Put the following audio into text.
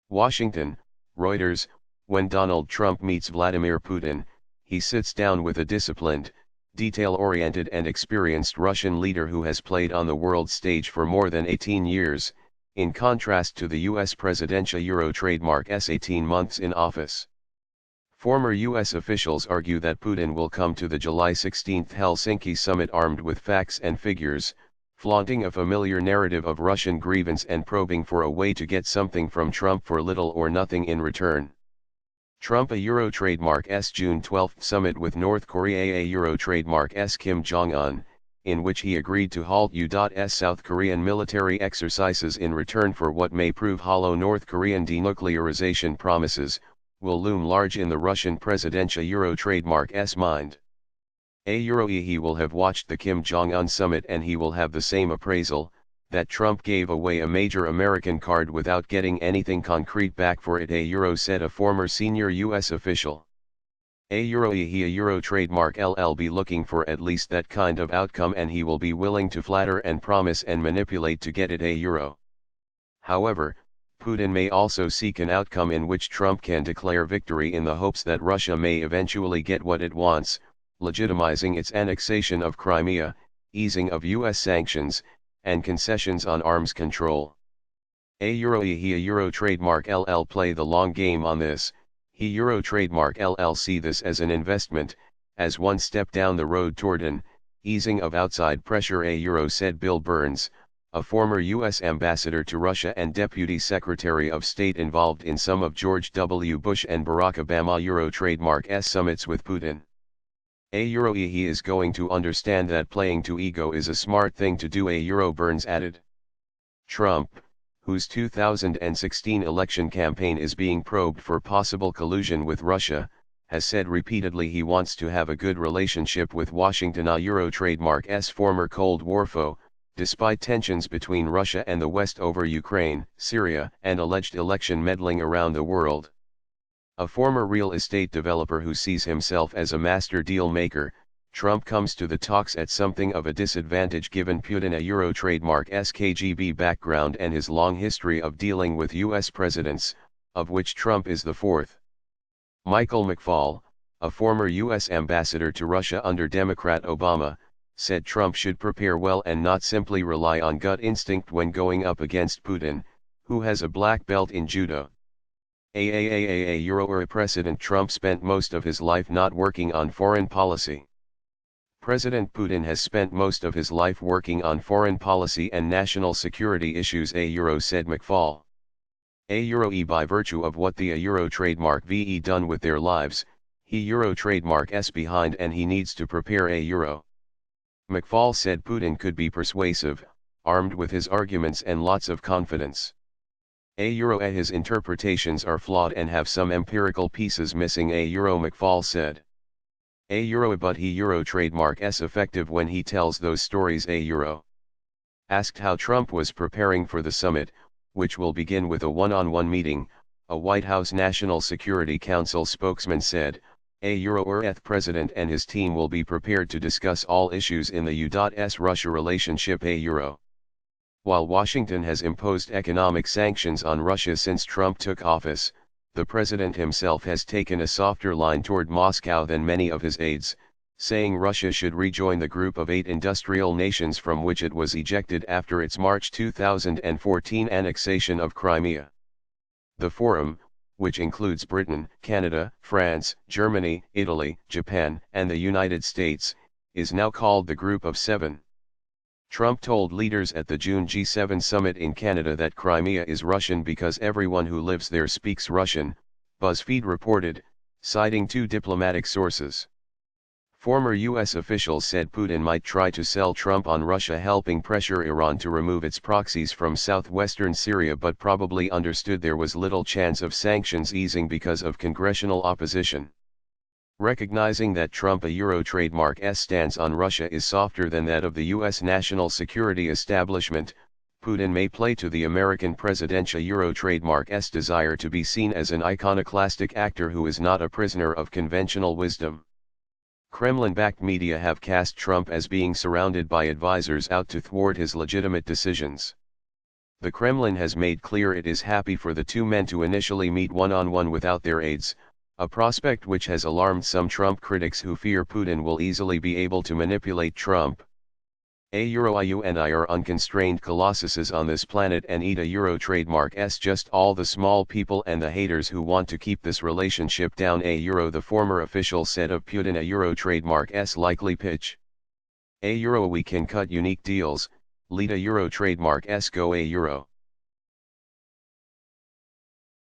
Washington, Reuters, when Donald Trump meets Vladimir Putin, he sits down with a disciplined, detail-oriented and experienced Russian leader who has played on the world stage for more than 18 years, in contrast to the US presidential Euro trademark's 18 months in office. Former US officials argue that Putin will come to the July 16 Helsinki summit armed with facts and figures, flaunting a familiar narrative of Russian grievance and probing for a way to get something from Trump for little or nothing in return. Trump a Euro trademark's June 12 summit with North Korea a Euro trademark's Kim Jong-un, in which he agreed to halt U.S. South Korean military exercises in return for what may prove hollow North Korean denuclearization promises, will loom large in the Russian presidential Euro trademark's mind. He will have watched the Kim Jong-un summit and he will have the same appraisal, that Trump gave away a major American card without getting anything concrete back for it, said a former senior U.S. official. He a Euro trademark be looking for at least that kind of outcome and he will be willing to flatter and promise and manipulate to get it. However, Putin may also seek an outcome in which Trump can declare victory in the hopes that Russia may eventually get what it wants, legitimizing its annexation of Crimea, easing of U.S. sanctions, and concessions on arms control. He a Euro trademark play the long game on this, he Euro trademark see this as an investment, as one step down the road toward an easing of outside pressure, said Bill Burns, a former U.S. ambassador to Russia and Deputy Secretary of State involved in some of George W. Bush and Barack Obama Euro trademark's summits with Putin. He is going to understand that playing to ego is a smart thing to do, Burns added. Trump, whose 2016 election campaign is being probed for possible collusion with Russia, has said repeatedly he wants to have a good relationship with Washington, a Euro trademark's former Cold War foe, despite tensions between Russia and the West over Ukraine, Syria, and alleged election meddling around the world. A former real estate developer who sees himself as a master deal maker, Trump comes to the talks at something of a disadvantage given Putin a Euro trademark's KGB background and his long history of dealing with U.S. presidents, of which Trump is the fourth. Michael McFaul, a former U.S. ambassador to Russia under Democrat Obama, said Trump should prepare well and not simply rely on gut instinct when going up against Putin, who has a black belt in judo. President Trump spent most of his life not working on foreign policy. President Putin has spent most of his life working on foreign policy and national security issues, said McFaul. By virtue of what the Euro trademark ve done with their lives, he Euro trademark's behind and he needs to prepare McFaul said Putin could be persuasive, armed with his arguments and lots of confidence. His interpretations are flawed and have some empirical pieces missing, McFaul said. But he Euro trademark's effective when he tells those stories, Asked how Trump was preparing for the summit, which will begin with a one-on-one meeting, a White House National Security Council spokesman said, President and his team will be prepared to discuss all issues in the U.S.-Russia relationship, While Washington has imposed economic sanctions on Russia since Trump took office, the president himself has taken a softer line toward Moscow than many of his aides, saying Russia should rejoin the group of 8 industrial nations from which it was ejected after its March 2014 annexation of Crimea. The forum, which includes Britain, Canada, France, Germany, Italy, Japan, and the United States, is now called the Group of Seven. Trump told leaders at the June G7 summit in Canada that Crimea is Russian because everyone who lives there speaks Russian, BuzzFeed reported, citing 2 diplomatic sources. Former U.S. officials said Putin might try to sell Trump on Russia helping pressure Iran to remove its proxies from southwestern Syria, but probably understood there was little chance of sanctions easing because of congressional opposition. Recognizing that Trump a Euro trademark's stance on Russia is softer than that of the U.S. national security establishment, Putin may play to the American presidential Euro trademark's desire to be seen as an iconoclastic actor who is not a prisoner of conventional wisdom. Kremlin-backed media have cast Trump as being surrounded by advisors out to thwart his legitimate decisions. The Kremlin has made clear it is happy for the two men to initially meet one-on-one without their aides, a prospect which has alarmed some Trump critics who fear Putin will easily be able to manipulate Trump. You and I are unconstrained colossuses on this planet and eat a Euro trademark s just all the small people and the haters who want to keep this relationship down. The former official said of Putin. A trademark s likely pitch. We can cut unique deals, lead a Euro trademark s go.